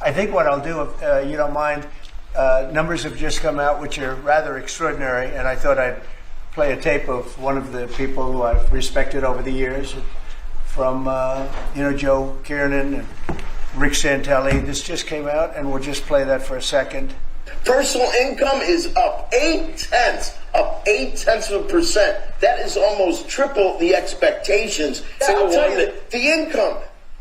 I think what I'll do, if you don't mind, numbers have just come out which are rather extraordinary, and I thought I'd play a tape of one of the people who I've respected over the years, from Joe Kiernan and Rick Santelli. This just came out, and we'll just play that for a second. Personal income is up 0.8%. That is almost triple the expectations. I'll tell you that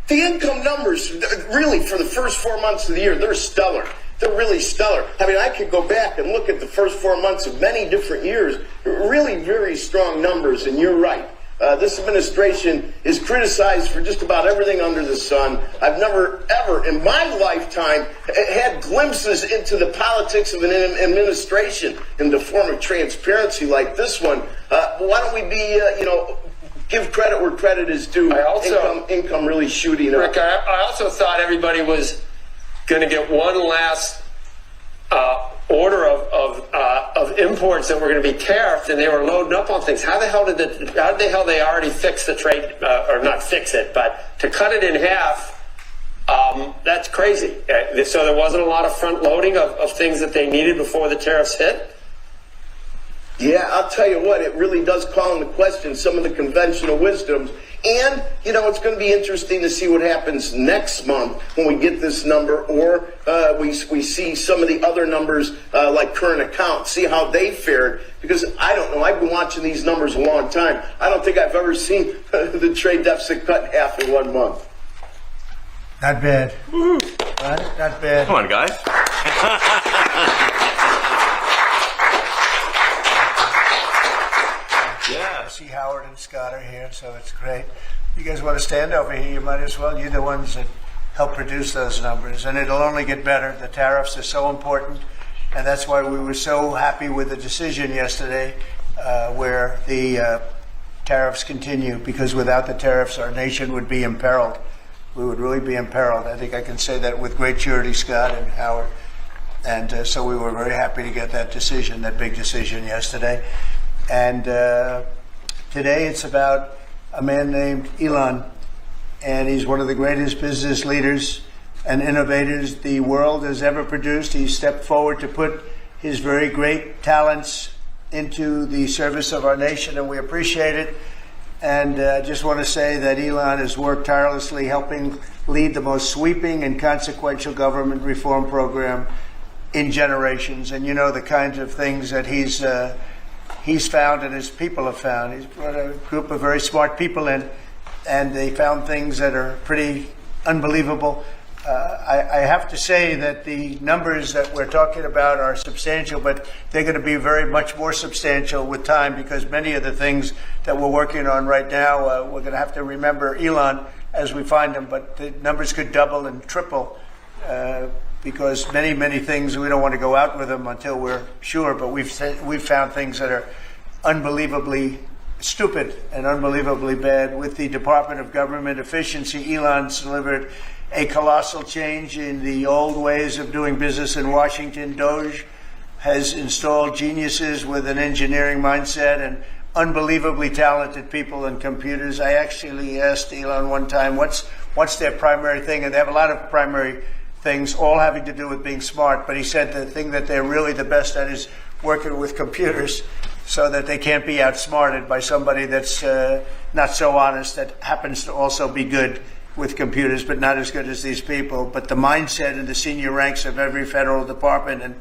the income numbers, really, for the first 4 months of the year, they're stellar. They're really stellar. I mean, I could go back and look at the first 4 months of many different years. Really very strong numbers, and you're right. This administration is criticized for just about everything under the sun. I've never, ever in my lifetime had glimpses into the politics of an administration in the form of transparency like this one. Why don't we be, give credit where credit is due? Income really shooting up. Rick, I also thought everybody was going to get one last order of imports that were going to be tariffed, and they were loading up on things. How the hell did they already fix the trade, or not fix it, but to cut it in half? That's crazy. So there wasn't a lot of front loading of things that they needed before the tariffs hit. Yeah, I'll tell you what, it really does call into question some of the conventional wisdoms. And, it's going to be interesting to see what happens next month when we get this number, or we see some of the other numbers like current accounts, see how they fared. Because I don't know, I've been watching these numbers a long time. I don't think I've ever seen the trade deficit cut in half in 1 month. Not bad. Right? Not bad. Come on, guys. Yeah. I see Howard and Scott are here, so it's great. You guys want to stand over here, you might as well. You're the ones that help produce those numbers, and it'll only get better. The tariffs are so important, and that's why we were so happy with the decision yesterday where the tariffs continue, because without the tariffs, our nation would be imperiled. We would really be imperiled. I think I can say that with great surety, Scott and Howard. And so we were very happy to get that decision, that big decision yesterday. And today it's about a man named Elon, and he's one of the greatest business leaders and innovators the world has ever produced. He stepped forward to put his very great talents into the service of our nation, and we appreciate it. And I just want to say that Elon has worked tirelessly helping lead the most sweeping and consequential government reform program in generations. And the kinds of things that he's found and his people have found. He's brought a group of very smart people in, and they found things that are pretty unbelievable. I have to say that the numbers that we're talking about are substantial, but they're going to be very much more substantial with time, because many of the things that we're working on right now, we're going to have to remember Elon as we find them, but the numbers could double and triple because many things, we don't want to go out with them until we're sure, but we've found things that are unbelievably stupid and unbelievably bad. With the Department of Government Efficiency, Elon's delivered a colossal change in the old ways of doing business in Washington. DOGE has installed geniuses with an engineering mindset and unbelievably talented people and computers. I actually asked Elon one time, what's their primary thing? And they have a lot of primary things, all having to do with being smart. But he said the thing that they're really the best at is working with computers, so that they can't be outsmarted by somebody that's not so honest, that happens to also be good with computers, but not as good as these people. But the mindset in the senior ranks of every federal department, and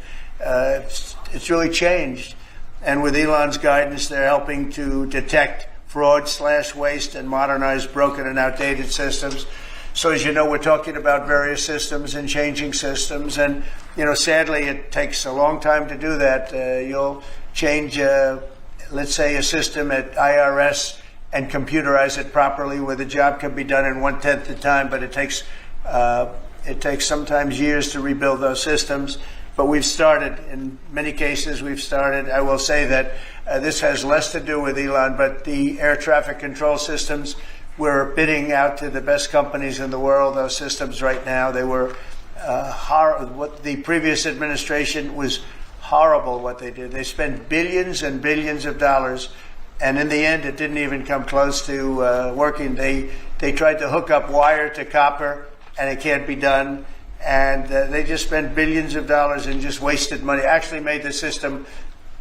it's really changed. And with Elon's guidance, they're helping to detect fraud/waste and modernize broken and outdated systems. So as you know, we're talking about various systems and changing systems. And, sadly, it takes a long time to do that. You'll change, let's say, a system at IRS and computerize it properly, where the job can be done in 1/10 the time, but it takes sometimes years to rebuild those systems. But we've started, in many cases we've started. I will say that this has less to do with Elon, but the air traffic control systems, we're bidding out to the best companies in the world, those systems right now. They were what the previous administration was horrible what they did. They spent billions and billions of dollars, and in the end, it didn't even come close to working. They tried to hook up wire to copper, and it can't be done. and they just spent billions of dollars and just wasted money. Actually made the system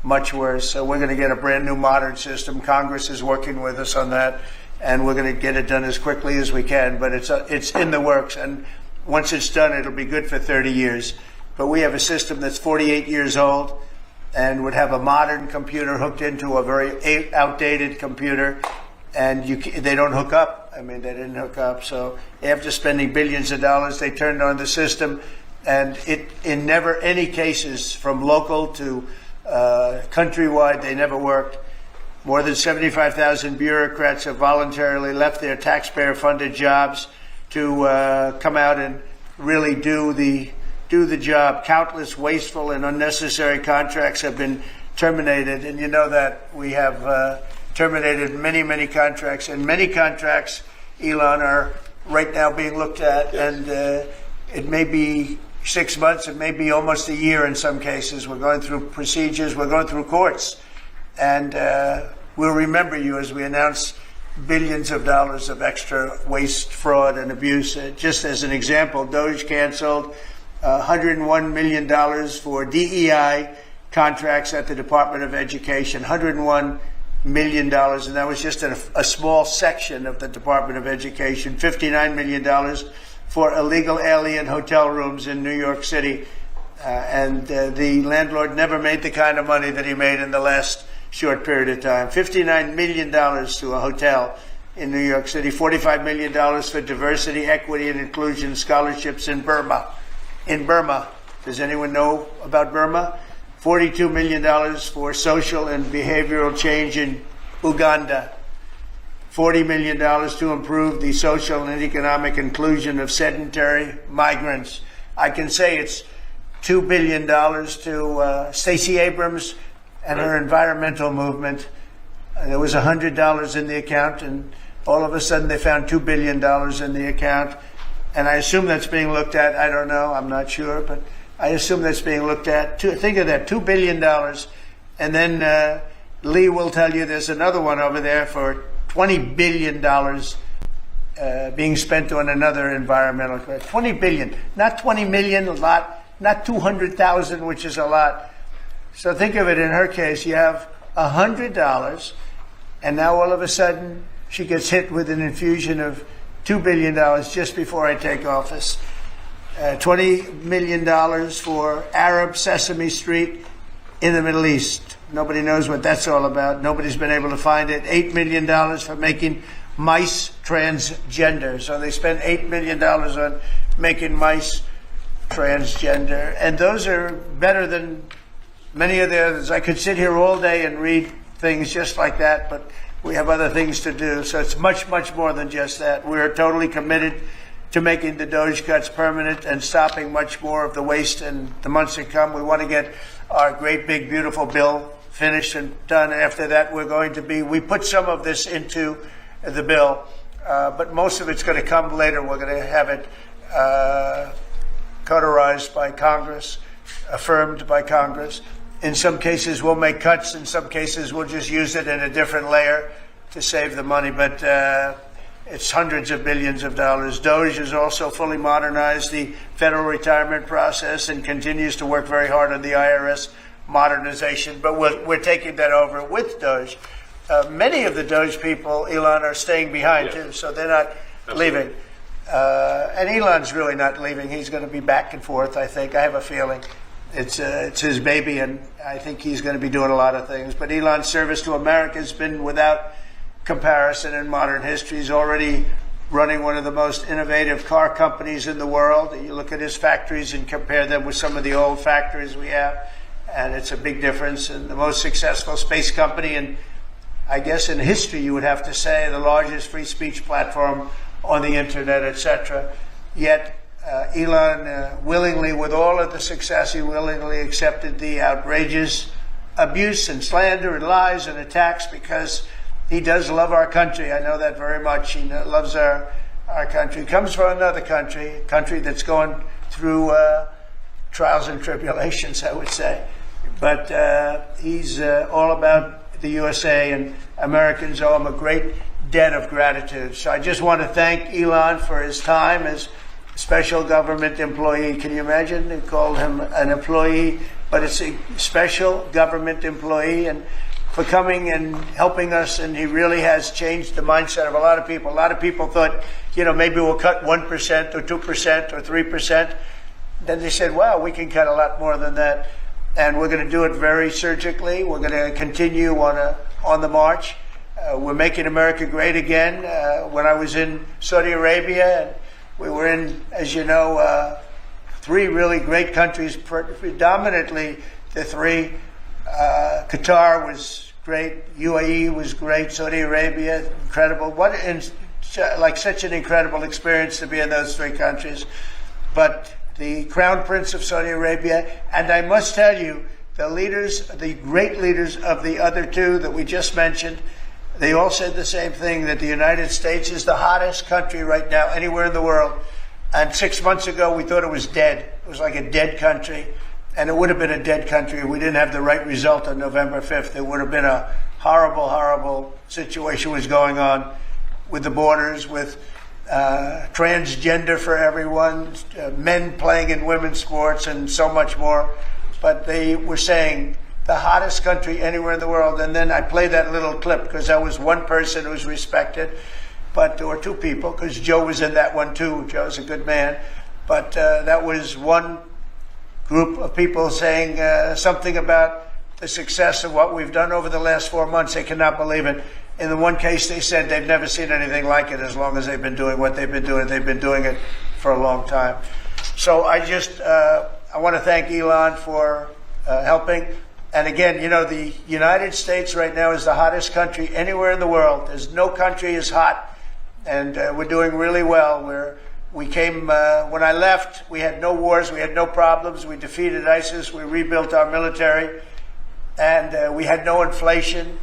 much worse. So we're going to get a brand new modern system. Congress is working with us on that, and we're going to get it done as quickly as we can. But it's in the works, and once it's done, it'll be good for 30 years. But we have a system that's 48 years old and would have a modern computer hooked into a very outdated computer, and they don't hook up. I mean, they didn't hook up. So after spending billions of dollars, they turned on the system, and in never any cases, from local to countrywide, they never worked. More than 75,000 bureaucrats have voluntarily left their taxpayer-funded jobs to come out and really do the job. Countless wasteful and unnecessary contracts have been terminated, and you know that we have terminated many contracts, and many contracts, Elon, are right now being looked at, and it may be 6 months, it may be almost a year in some cases. We're going through procedures, we're going through courts, and we'll remember you as we announce billions of dollars of extra waste, fraud, and abuse. Just as an example, DOGE canceled $101 million for DEI contracts at the Department of Education, $101 million, and that was just a small section of the Department of Education. $59 million for illegal alien hotel rooms in New York City, and the landlord never made the kind of money that he made in the last short period of time. $59 million to a hotel in New York City, $45 million for diversity, equity, and inclusion scholarships in Burma. In Burma, does anyone know about Burma? $42 million for social and behavioral change in Uganda. $40 million to improve the social and economic inclusion of sedentary migrants. I can say it's $2 billion to Stacey Abrams and her environmental movement. There was $100 in the account, and all of a sudden they found $2 billion in the account. And I assume that's being looked at. I don't know. I'm not sure, but I assume that's being looked at. Think of that, $2 billion. And then Lee will tell you there's another one over there for $20 billion being spent on another environmental credit. $20 billion, not 20 million, a lot, not 200,000, which is a lot. So think of it, in her case, you have $100, and now all of a sudden she gets hit with an infusion of $2 billion just before I take office. $20 million for Arab Sesame Street in the Middle East. Nobody knows what that's all about. Nobody's been able to find it. $8 million for making mice transgender. So they spent $8 million on making mice transgender. And those are better than many of the others. I could sit here all day and read things just like that, but we have other things to do. So it's much more than just that. We're totally committed to making the DOGE cuts permanent and stopping much more of the waste in the months to come. We want to get our great big beautiful bill finished and done. After that, we put some of this into the bill, but most of it's going to come later. We're going to have it cauterized by Congress, affirmed by Congress. In some cases, we'll make cuts. In some cases, we'll just use it in a different layer to save the money. But it's hundreds of billions of dollars. DOGE has also fully modernized the federal retirement process and continues to work very hard on the IRS modernization. But we're taking that over with DOGE. Many of the DOGE people, Elon, are staying behind too, so they're not leaving. And Elon's really not leaving. He's going to be back and forth, I think. I have a feeling. It's his baby, and I think he's going to be doing a lot of things. But Elon's service to America has been without comparison in modern history. He's already running one of the most innovative car companies in the world. You look at his factories and compare them with some of the old factories we have, and it's a big difference. And the most successful space company, and I guess in history you would have to say the largest free speech platform on the internet, etc. Yet Elon willingly, with all of the success, he willingly accepted the outrageous abuse and slander and lies and attacks because he does love our country. I know that very much. He loves our country. He comes from another country, a country that's going through trials and tribulations, I would say. But he's all about the USA, and Americans owe him a great debt of gratitude. So I just want to thank Elon for his time as special government employee. Can you imagine? They called him an employee, but it's a special government employee, and for coming and helping us, and he really has changed the mindset of a lot of people. A lot of people thought, maybe we'll cut 1% or 2% or 3%. Then they said, wow, we can cut a lot more than that. And we're going to do it very surgically. We're going to continue on the march. We're making America great again. When I was in Saudi Arabia, and we were in, as you know, 3 really great countries, predominantly the 3. Qatar was great, UAE was great, Saudi Arabia, incredible. Such an incredible experience to be in those 3 countries. But the Crown Prince of Saudi Arabia, and I must tell you, the great leaders of the other 2 that we just mentioned, they all said the same thing, that the United States is the hottest country right now anywhere in the world. And 6 months ago, we thought it was dead. It was like a dead country. And it would have been a dead country if we didn't have the right result on November 5th. It would have been a horrible, horrible situation was going on with the borders, with transgender for everyone, men playing in women's sports, and so much more. But they were saying the hottest country anywhere in the world. And then I played that little clip because that was one person who was respected, or 2 people, because Joe was in that one too. Joe's a good man. But that was one group of people saying something about the success of what we've done over the last 4 months. They cannot believe it. In the one case, they said they've never seen anything like it as long as they've been doing what they've been doing. They've been doing it for a long time. So I want to thank Elon for helping. And again, the United States right now is the hottest country anywhere in the world. There's no country as hot, and we're doing really well. When I left, we had no wars, we had no problems. We defeated ISIS, we rebuilt our military, and we had no inflation.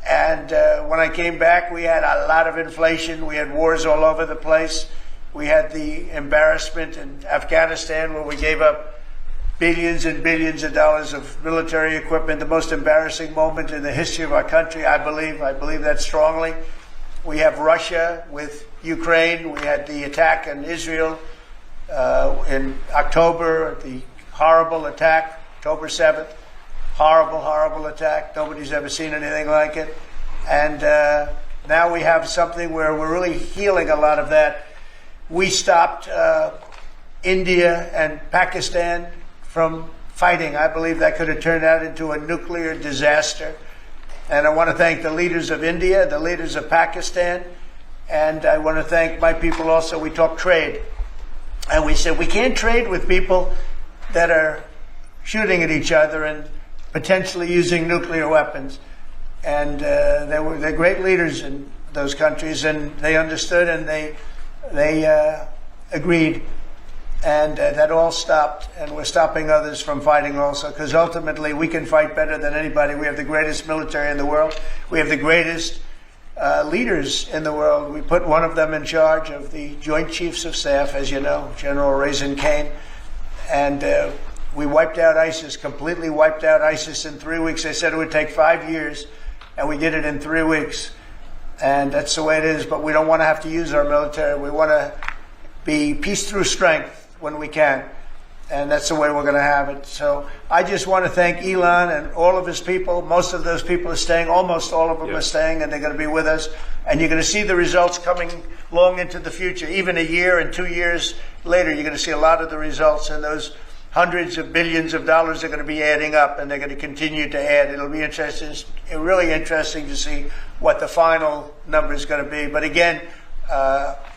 And when I came back, we had a lot of inflation. We had wars all over the place. We had the embarrassment in Afghanistan where we gave up billions and billions of dollars of military equipment, the most embarrassing moment in the history of our country, I believe. I believe that strongly. We have Russia with Ukraine. We had the attack in Israel in October, the horrible attack, October 7th. Horrible, horrible attack. Nobody's ever seen anything like it. And now we have something where we're really healing a lot of that. We stopped India and Pakistan from fighting. I believe that could have turned out into a nuclear disaster. And I want to thank the leaders of India, the leaders of Pakistan, and I want to thank my people also. We talked trade. And we said we can't trade with people that are shooting at each other and potentially using nuclear weapons. And they're great leaders in those countries, and they understood, and they agreed. And that all stopped, and we're stopping others from fighting also, because ultimately we can fight better than anybody. We have the greatest military in the world. We have the greatest leaders in the world. We put one of them in charge of the Joint Chiefs of Staff, as you know, General Raisin Kane. And we wiped out ISIS, completely wiped out ISIS in 3 weeks. They said it would take 5 years, and we did it in 3 weeks. And that's the way it is, but we don't want to have to use our military. We want to be peace through strength when we can, and that's the way we're going to have it. So I just want to thank Elon and all of his people. Most of those people are staying, almost all of them are staying, and they're going to be with us. And you're going to see the results coming long into the future. Even a year and 2 years later, you're going to see a lot of the results, and those hundreds of billions of dollars are going to be adding up, and they're going to continue to add. It'll be interesting, really interesting to see what the final number is going to be. But again,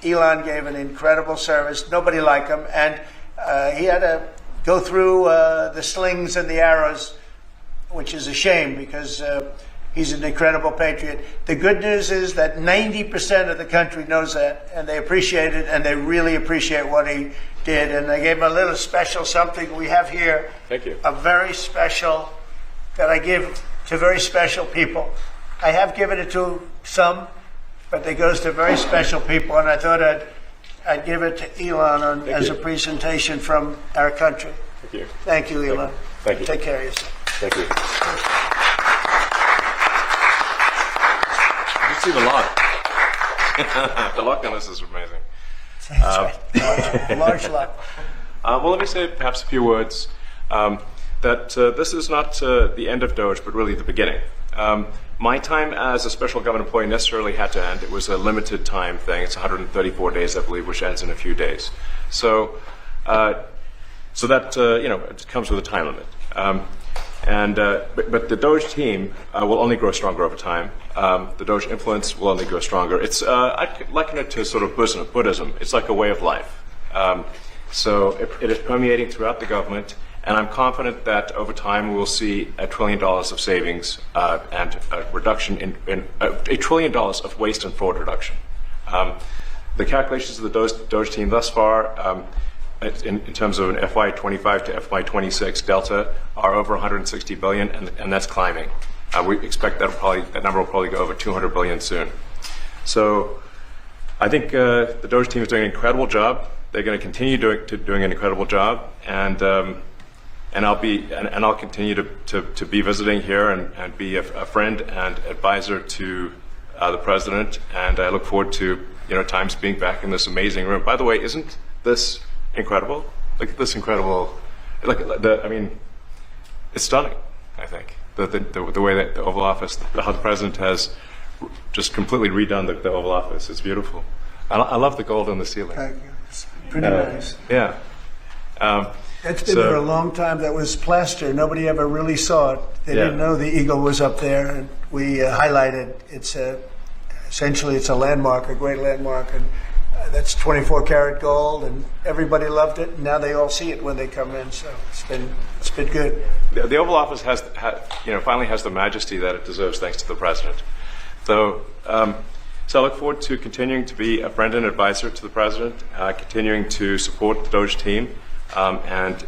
Elon gave an incredible service. Nobody like him, and he had to go through the slings and the arrows, which is a shame because he's an incredible patriot. The good news is that 90% of the country knows that, and they appreciate it, and they really appreciate what he did. And I gave him a little special something we have here. Thank you. A very special that I give to very special people. I have given it to some, but it goes to very special people, and I thought I'd give it to Elon as a presentation from our country. Thank you. Thank you, Elon. Thank you. Take care of yourself. Thank you. You've seen a lot. The luck on this is amazing. That's right. Large lot. Well, let me say perhaps a few words that this is not the end of DOGE, but really the beginning. My time as a special government employee necessarily had to end. It was a limited time thing. It's 134 days, I believe, which ends in a few days. So that it comes with a time limit. But the DOGE team will only grow stronger over time. The DOGE influence will only grow stronger. I liken it to sort of Buddhism. It's like a way of life. So it is permeating throughout the government, and I'm confident that over time we will see $1 trillion of savings and a reduction in $1 trillion of waste and fraud reduction. The calculations of the DOGE team thus far, in terms of an FY25 to FY26 delta, are over 160 billion, and that's climbing. We expect that number will probably go over 200 billion soon. So I think the DOGE team is doing an incredible job. They're going to continue doing an incredible job, and I'll continue to be visiting here and be a friend and advisor to the president. And I look forward to times being back in this amazing room. By the way, isn't this incredible? Look at this incredible. It's stunning. I think the way that the Oval Office, how the president has just completely redone the Oval Office. It's beautiful. I love the gold on the ceiling. Thank you. It's pretty nice. Yeah. It's been there a long time. That was plaster. Nobody ever really saw it. They didn't know the eagle was up there, and we highlighted. It's essentially it's a landmark, a great landmark, and that's 24-karat gold, and everybody loved it. And now they all see it when they come in. So it's been good. The Oval Office finally has the majesty that it deserves, thanks to the president. So I look forward to continuing to be a friend and advisor to the president, continuing to support the DOGE team, and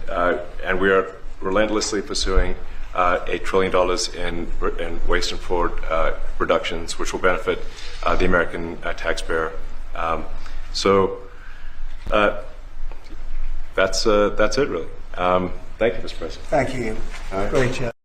we are relentlessly pursuing $1 trillion in waste and fraud reductions, which will benefit the American taxpayer. That's it, really. Thank you, Mr. President. Thank you. All right. Great job.